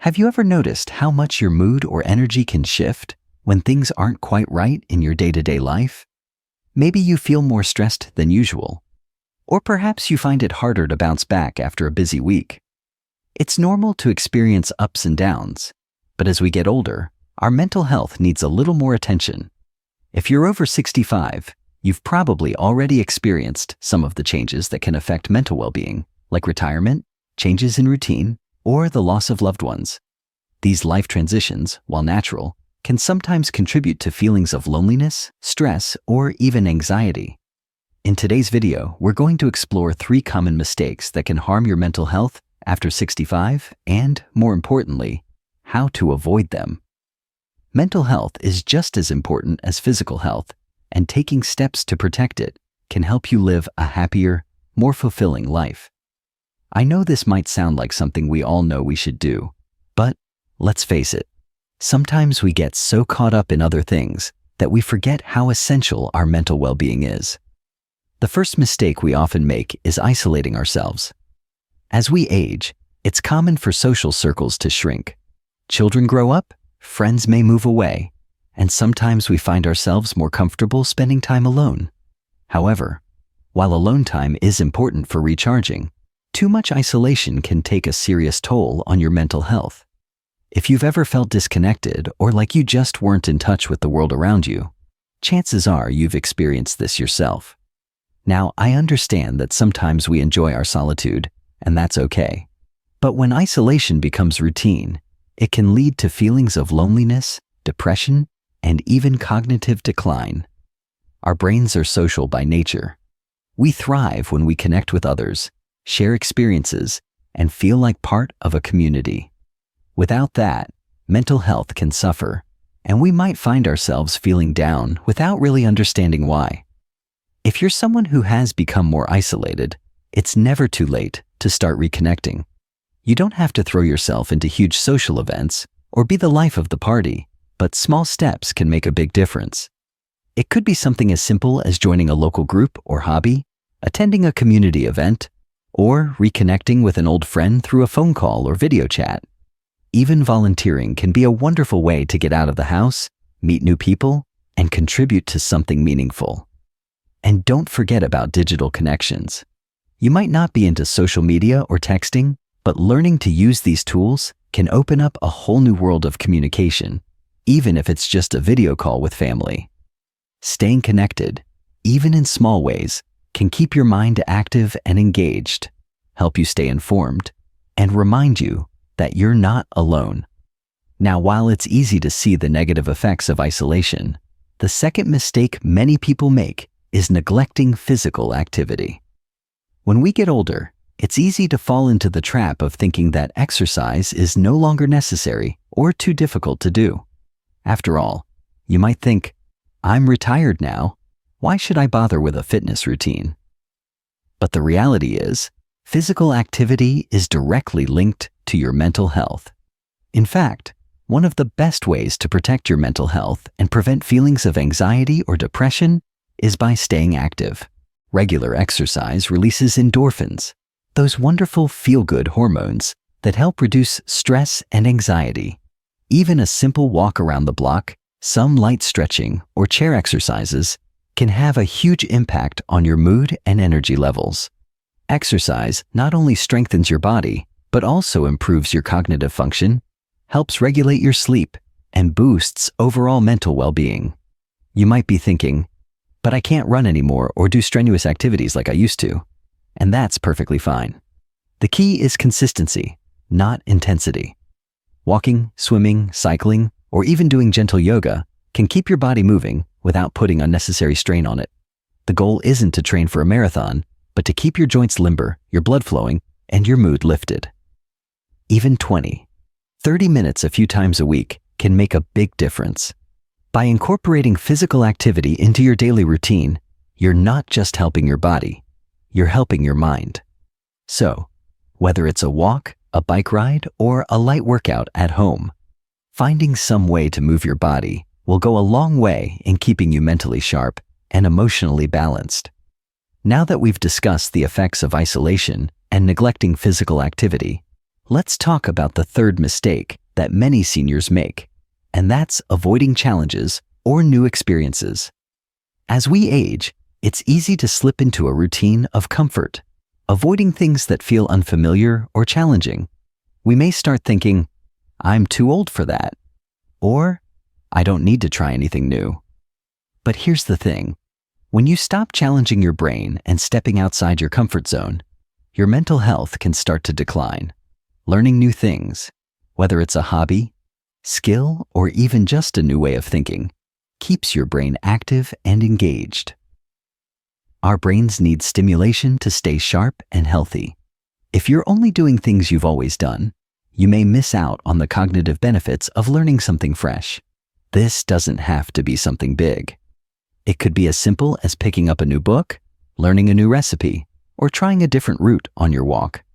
Have you ever noticed how much your mood or energy can shift when things aren't quite right in your day-to-day life? Maybe you feel more stressed than usual, or perhaps you find it harder to bounce back after a busy week. It's normal to experience ups and downs, but as we get older, our mental health needs a little more attention. If you're over 65, you've probably already experienced some of the changes that can affect mental well-being, like retirement, changes in routine, or the loss of loved ones. These life transitions, while natural, can sometimes contribute to feelings of loneliness, stress, or even anxiety. In today's video, we're going to explore 3 common mistakes that can harm your mental health after 65 and, more importantly, how to avoid them. Mental health is just as important as physical health, and taking steps to protect it can help you live a happier, more fulfilling life. I know this might sound like something we all know we should do, but let's face it, sometimes we get so caught up in other things that we forget how essential our mental well-being is. The first mistake we often make is isolating ourselves. As we age, it's common for social circles to shrink. Children grow up, friends may move away, and sometimes we find ourselves more comfortable spending time alone. However, while alone time is important for recharging, too much isolation can take a serious toll on your mental health. If you've ever felt disconnected or like you just weren't in touch with the world around you, chances are you've experienced this yourself. Now, I understand that sometimes we enjoy our solitude, and that's okay. But when isolation becomes routine, it can lead to feelings of loneliness, depression, and even cognitive decline. Our brains are social by nature. We thrive when we connect with others, share experiences, and feel like part of a community. Without that, mental health can suffer, and we might find ourselves feeling down without really understanding why. If you're someone who has become more isolated, it's never too late to start reconnecting. You don't have to throw yourself into huge social events or be the life of the party, but small steps can make a big difference. It could be something as simple as joining a local group or hobby, attending a community event, or reconnecting with an old friend through a phone call or video chat. Even volunteering can be a wonderful way to get out of the house, meet new people, and contribute to something meaningful. And don't forget about digital connections. You might not be into social media or texting, but learning to use these tools can open up a whole new world of communication, even if it's just a video call with family. Staying connected, even in small ways, can keep your mind active and engaged, help you stay informed, and remind you that you're not alone. Now, while it's easy to see the negative effects of isolation, the second mistake many people make is neglecting physical activity. When we get older, it's easy to fall into the trap of thinking that exercise is no longer necessary or too difficult to do. After all, you might think, I'm retired now. Why should I bother with a fitness routine? But the reality is, physical activity is directly linked to your mental health. In fact, one of the best ways to protect your mental health and prevent feelings of anxiety or depression is by staying active. Regular exercise releases endorphins, those wonderful feel-good hormones that help reduce stress and anxiety. Even a simple walk around the block, some light stretching, or chair exercises can have a huge impact on your mood and energy levels. Exercise not only strengthens your body, but also improves your cognitive function, helps regulate your sleep, and boosts overall mental well-being. You might be thinking, but I can't run anymore or do strenuous activities like I used to. And that's perfectly fine. The key is consistency, not intensity. Walking, swimming, cycling, or even doing gentle yoga can keep your body moving without putting unnecessary strain on it. The goal isn't to train for a marathon, but to keep your joints limber, your blood flowing, and your mood lifted. Even 20, 30 minutes a few times a week can make a big difference. By incorporating physical activity into your daily routine, you're not just helping your body, you're helping your mind. So, whether it's a walk, a bike ride, or a light workout at home, finding some way to move your body will go a long way in keeping you mentally sharp and emotionally balanced. Now that we've discussed the effects of isolation and neglecting physical activity, let's talk about the third mistake that many seniors make, and that's avoiding challenges or new experiences. As we age, it's easy to slip into a routine of comfort, avoiding things that feel unfamiliar or challenging. We may start thinking, "I'm too old for that," or "I don't need to try anything new." But here's the thing. When you stop challenging your brain and stepping outside your comfort zone, your mental health can start to decline. Learning new things, whether it's a hobby, skill, or even just a new way of thinking, keeps your brain active and engaged. Our brains need stimulation to stay sharp and healthy. If you're only doing things you've always done, you may miss out on the cognitive benefits of learning something fresh. This doesn't have to be something big. It could be as simple as picking up a new book, learning a new recipe, or trying a different route on your walk.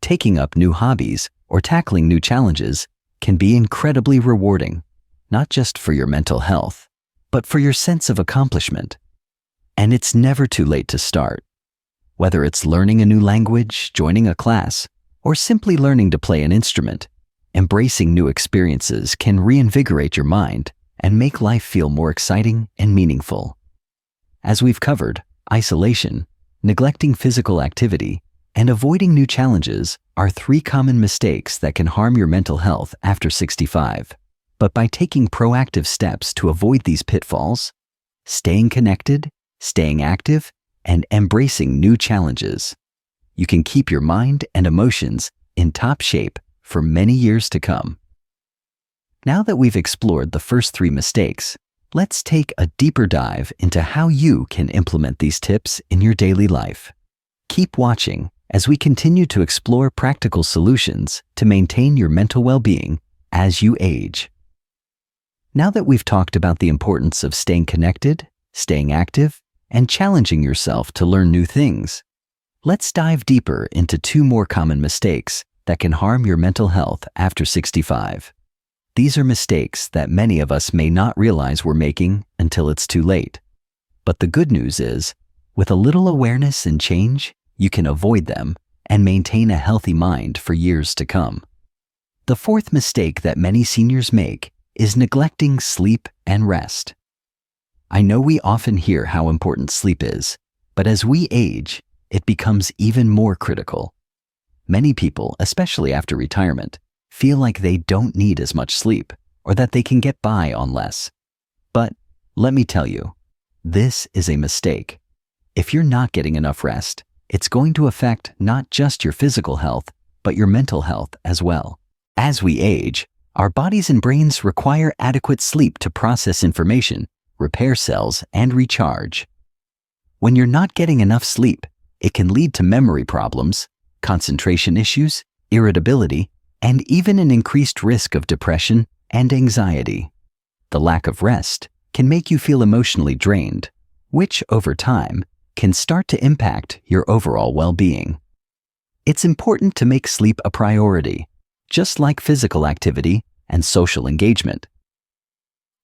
Taking up new hobbies or tackling new challenges can be incredibly rewarding, not just for your mental health, but for your sense of accomplishment. And it's never too late to start. Whether it's learning a new language, joining a class, or simply learning to play an instrument, embracing new experiences can reinvigorate your mind and make life feel more exciting and meaningful. As we've covered, isolation, neglecting physical activity, and avoiding new challenges are 3 common mistakes that can harm your mental health after 65. But by taking proactive steps to avoid these pitfalls, staying connected, staying active, and embracing new challenges, you can keep your mind and emotions in top shape for many years to come. Now that we've explored the first 3 mistakes, let's take a deeper dive into how you can implement these tips in your daily life. Keep watching as we continue to explore practical solutions to maintain your mental well-being as you age. Now that we've talked about the importance of staying connected, staying active, and challenging yourself to learn new things, let's dive deeper into 2 more common mistakes that can harm your mental health after 65. These are mistakes that many of us may not realize we're making until it's too late. But the good news is, with a little awareness and change, you can avoid them and maintain a healthy mind for years to come. The 4th mistake that many seniors make is neglecting sleep and rest. I know we often hear how important sleep is, but as we age, it becomes even more critical. Many people, especially after retirement, feel like they don't need as much sleep or that they can get by on less. But let me tell you, this is a mistake. If you're not getting enough rest, it's going to affect not just your physical health, but your mental health as well. As we age, our bodies and brains require adequate sleep to process information, repair cells, and recharge. When you're not getting enough sleep, it can lead to memory problems, concentration issues, irritability, and even an increased risk of depression and anxiety. The lack of rest can make you feel emotionally drained, which over time can start to impact your overall well-being. It's important to make sleep a priority, just like physical activity and social engagement.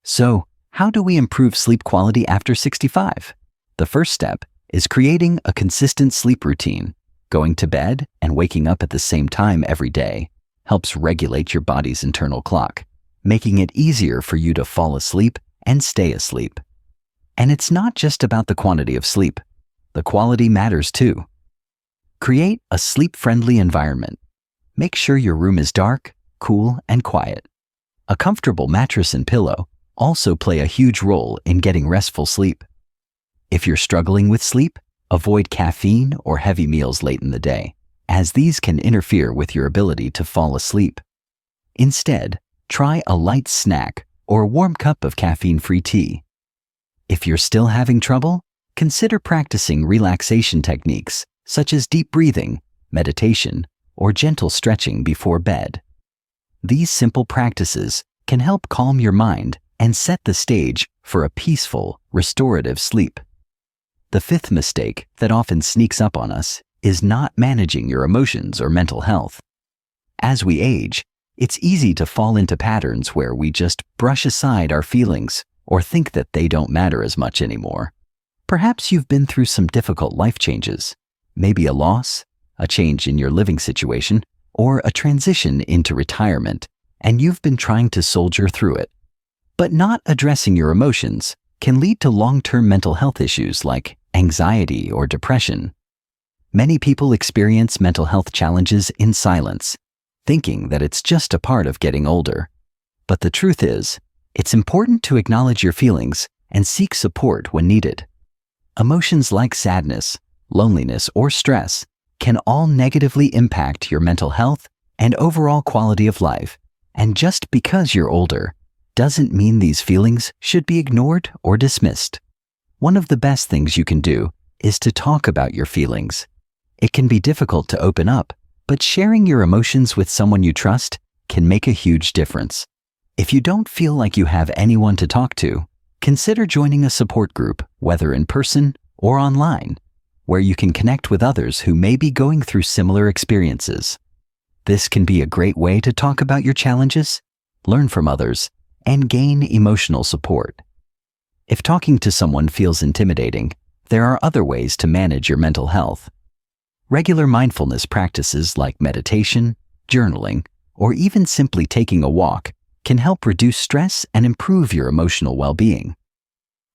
So, how do we improve sleep quality after 65? The first step is creating a consistent sleep routine. Going to bed and waking up at the same time every day helps regulate your body's internal clock, making it easier for you to fall asleep and stay asleep. And it's not just about the quantity of sleep. The quality matters too. Create a sleep-friendly environment. Make sure your room is dark, cool, and quiet. A comfortable mattress and pillow also play a huge role in getting restful sleep. If you're struggling with sleep, avoid caffeine or heavy meals late in the day, as these can interfere with your ability to fall asleep. Instead, try a light snack or a warm cup of caffeine-free tea. If you're still having trouble, consider practicing relaxation techniques such as deep breathing, meditation, or gentle stretching before bed. These simple practices can help calm your mind and set the stage for a peaceful, restorative sleep. The 5th mistake that often sneaks up on us is not managing your emotions or mental health. As we age, it's easy to fall into patterns where we just brush aside our feelings or think that they don't matter as much anymore. Perhaps you've been through some difficult life changes, maybe a loss, a change in your living situation, or a transition into retirement, and you've been trying to soldier through it. But not addressing your emotions can lead to long-term mental health issues like anxiety or depression. Many people experience mental health challenges in silence, thinking that it's just a part of getting older. But the truth is, it's important to acknowledge your feelings and seek support when needed. Emotions like sadness, loneliness, or stress can all negatively impact your mental health and overall quality of life. And just because you're older doesn't mean these feelings should be ignored or dismissed. One of the best things you can do is to talk about your feelings. It can be difficult to open up, but sharing your emotions with someone you trust can make a huge difference. If you don't feel like you have anyone to talk to, consider joining a support group, whether in person or online, where you can connect with others who may be going through similar experiences. This can be a great way to talk about your challenges, learn from others, and gain emotional support. If talking to someone feels intimidating, there are other ways to manage your mental health. Regular mindfulness practices like meditation, journaling, or even simply taking a walk can help reduce stress and improve your emotional well-being.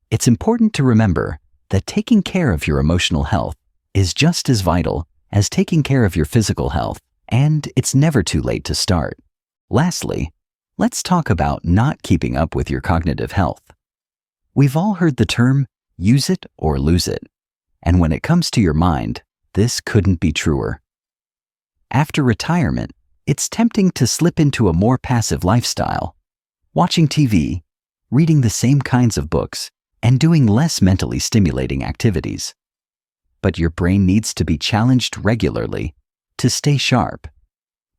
It's important to remember that taking care of your emotional health is just as vital as taking care of your physical health, and it's never too late to start. Lastly, let's talk about not keeping up with your cognitive health. We've all heard the term, use it or lose it. And when it comes to your mind, this couldn't be truer. After retirement, it's tempting to slip into a more passive lifestyle, watching TV, reading the same kinds of books, and doing less mentally stimulating activities. But your brain needs to be challenged regularly to stay sharp.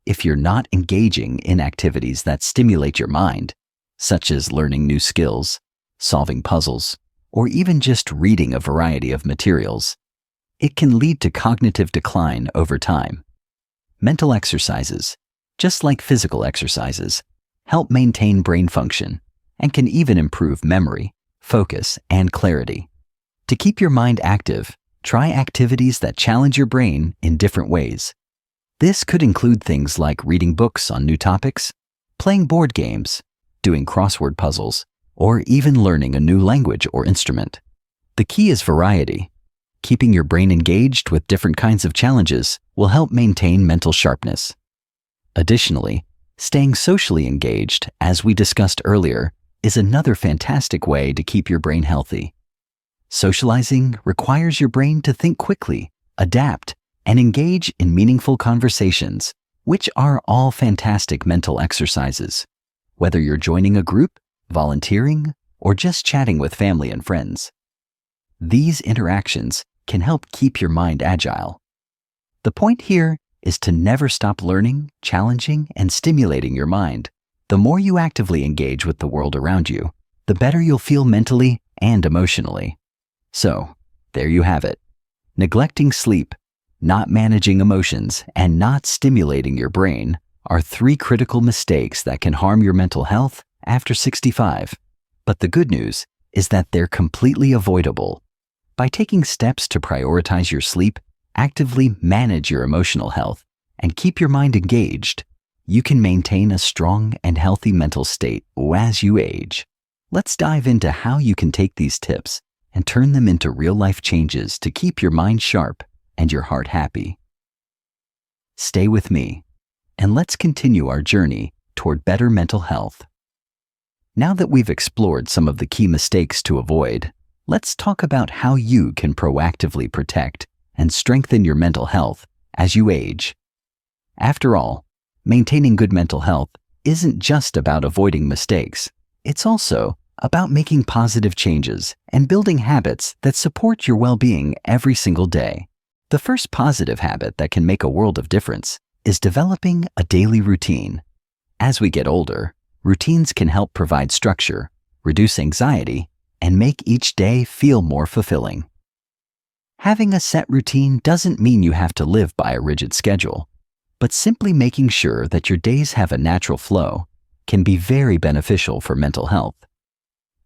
If you're not engaging in activities that stimulate your mind, such as learning new skills, solving puzzles, or even just reading a variety of materials, it can lead to cognitive decline over time. Mental exercises, just like physical exercises, help maintain brain function and can even improve memory, focus, and clarity. To keep your mind active, try activities that challenge your brain in different ways. This could include things like reading books on new topics, playing board games, doing crossword puzzles, or even learning a new language or instrument. The key is variety. Keeping your brain engaged with different kinds of challenges will help maintain mental sharpness. Additionally, staying socially engaged, as we discussed earlier, is another fantastic way to keep your brain healthy. Socializing requires your brain to think quickly, adapt, and engage in meaningful conversations, which are all fantastic mental exercises. Whether you're joining a group, volunteering, or just chatting with family and friends, these interactions can help keep your mind agile. The point here is to never stop learning, challenging, and stimulating your mind. The more you actively engage with the world around you, the better you'll feel mentally and emotionally. So, there you have it. Neglecting sleep, not managing emotions, and not stimulating your brain are 3 critical mistakes that can harm your mental health after 65. But the good news is that they're completely avoidable. By taking steps to prioritize your sleep, actively manage your emotional health, and keep your mind engaged, you can maintain a strong and healthy mental state as you age. Let's dive into how you can take these tips and turn them into real-life changes to keep your mind sharp and your heart happy. Stay with me, and let's continue our journey toward better mental health. Now that we've explored some of the key mistakes to avoid, let's talk about how you can proactively protect and strengthen your mental health as you age. After all, maintaining good mental health isn't just about avoiding mistakes. It's also about making positive changes and building habits that support your well-being every single day. The first positive habit that can make a world of difference is developing a daily routine. As we get older, routines can help provide structure, reduce anxiety, and make each day feel more fulfilling. Having a set routine doesn't mean you have to live by a rigid schedule, but simply making sure that your days have a natural flow can be very beneficial for mental health.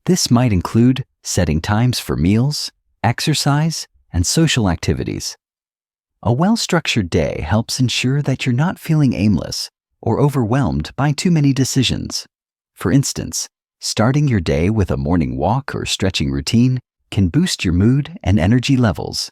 This might include setting times for meals, exercise, and social activities. A well-structured day helps ensure that you're not feeling aimless or overwhelmed by too many decisions. For instance, starting your day with a morning walk or stretching routine can boost your mood and energy levels.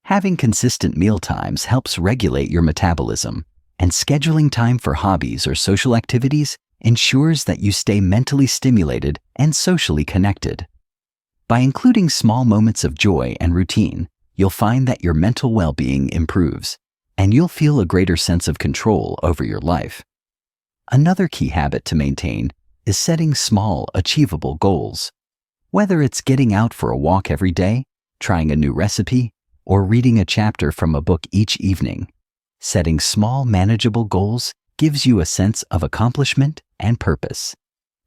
Having consistent meal times helps regulate your metabolism, and scheduling time for hobbies or social activities ensures that you stay mentally stimulated and socially connected. By including small moments of joy and routine, you'll find that your mental well-being improves, and you'll feel a greater sense of control over your life. Another key habit to maintain is setting small, achievable goals. Whether it's getting out for a walk every day, trying a new recipe, or reading a chapter from a book each evening, setting small, manageable goals gives you a sense of accomplishment and purpose.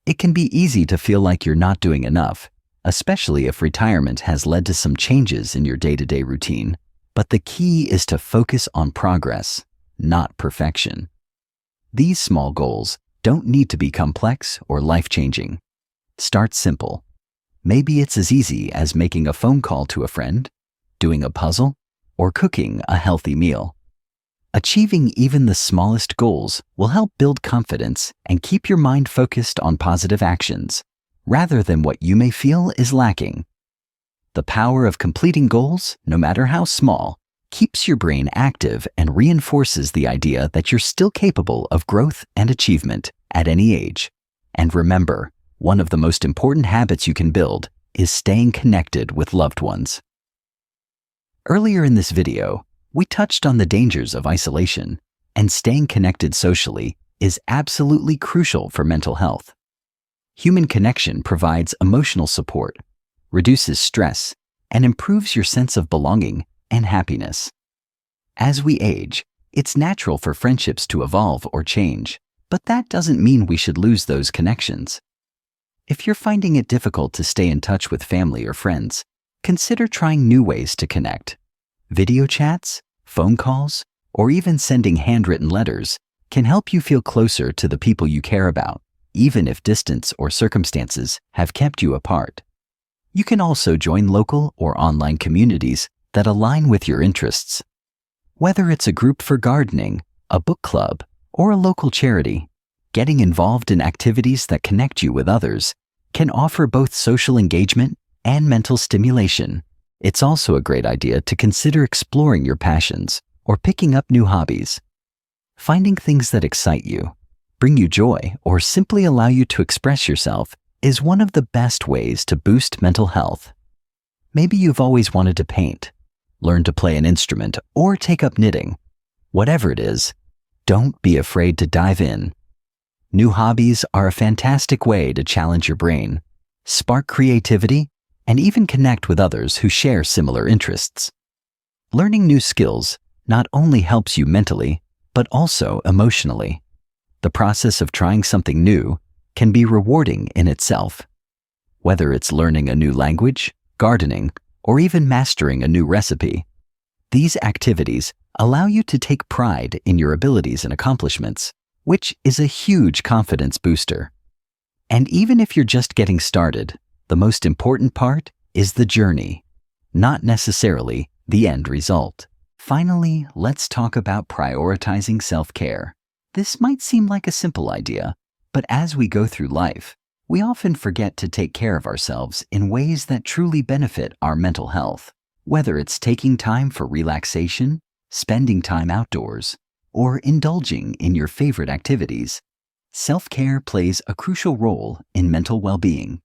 It can be easy to feel like you're not doing enough, especially if retirement has led to some changes in your day-to-day routine. But the key is to focus on progress, not perfection. These small goals don't need to be complex or life-changing. Start simple. Maybe it's as easy as making a phone call to a friend, doing a puzzle, or cooking a healthy meal. Achieving even the smallest goals will help build confidence and keep your mind focused on positive actions, rather than what you may feel is lacking. The power of completing goals, no matter how small, keeps your brain active and reinforces the idea that you're still capable of growth and achievement at any age. And remember, one of the most important habits you can build is staying connected with loved ones. Earlier in this video, we touched on the dangers of isolation, and staying connected socially is absolutely crucial for mental health. Human connection provides emotional support, reduces stress, and improves your sense of belonging and happiness. As we age, it's natural for friendships to evolve or change, but that doesn't mean we should lose those connections. If you're finding it difficult to stay in touch with family or friends, consider trying new ways to connect. Video chats, phone calls, or even sending handwritten letters can help you feel closer to the people you care about, even if distance or circumstances have kept you apart. You can also join local or online communities that align with your interests. Whether it's a group for gardening, a book club, or a local charity, getting involved in activities that connect you with others can offer both social engagement and mental stimulation. It's also a great idea to consider exploring your passions or picking up new hobbies. Finding things that excite you, bring you joy, or simply allow you to express yourself is one of the best ways to boost mental health. Maybe you've always wanted to paint, learn to play an instrument, or take up knitting. Whatever it is, don't be afraid to dive in. New hobbies are a fantastic way to challenge your brain, spark creativity, and even connect with others who share similar interests. Learning new skills not only helps you mentally, but also emotionally. The process of trying something new can be rewarding in itself. Whether it's learning a new language, gardening, or even mastering a new recipe, these activities allow you to take pride in your abilities and accomplishments, which is a huge confidence booster. And even if you're just getting started, the most important part is the journey, not necessarily the end result. Finally, let's talk about prioritizing self-care. This might seem like a simple idea, but as we go through life, we often forget to take care of ourselves in ways that truly benefit our mental health. Whether it's taking time for relaxation, spending time outdoors, or indulging in your favorite activities, self-care plays a crucial role in mental well-being.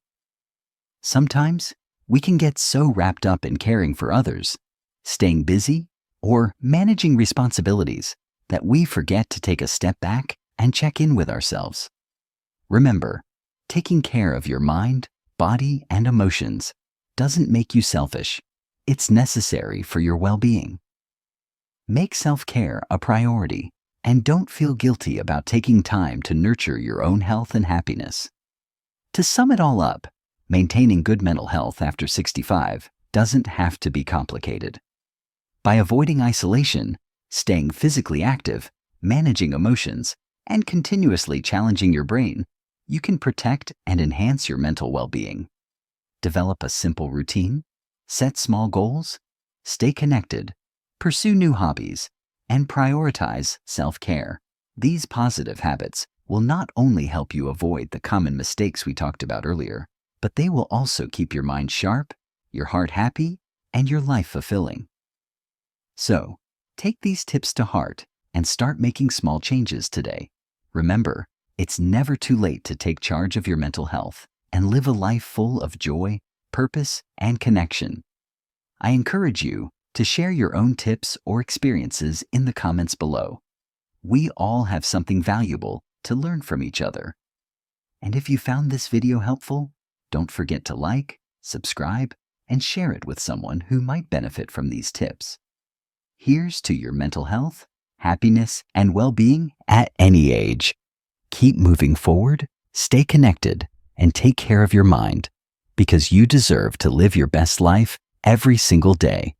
Sometimes, we can get so wrapped up in caring for others, staying busy, or managing responsibilities that we forget to take a step back and check in with ourselves. Remember, taking care of your mind, body, and emotions doesn't make you selfish. It's necessary for your well-being. Make self-care a priority and don't feel guilty about taking time to nurture your own health and happiness. To sum it all up, maintaining good mental health after 65 doesn't have to be complicated. By avoiding isolation, staying physically active, managing emotions, and continuously challenging your brain, you can protect and enhance your mental well-being. Develop a simple routine, set small goals, stay connected, pursue new hobbies, and prioritize self-care. These positive habits will not only help you avoid the common mistakes we talked about earlier, but they will also keep your mind sharp, your heart happy, and your life fulfilling. So, take these tips to heart and start making small changes today. Remember, it's never too late to take charge of your mental health and live a life full of joy, purpose, and connection. I encourage you to share your own tips or experiences in the comments below. We all have something valuable to learn from each other. And if you found this video helpful, don't forget to like, subscribe, and share it with someone who might benefit from these tips. Here's to your mental health, happiness, and well-being at any age. Keep moving forward, stay connected, and take care of your mind, because you deserve to live your best life every single day.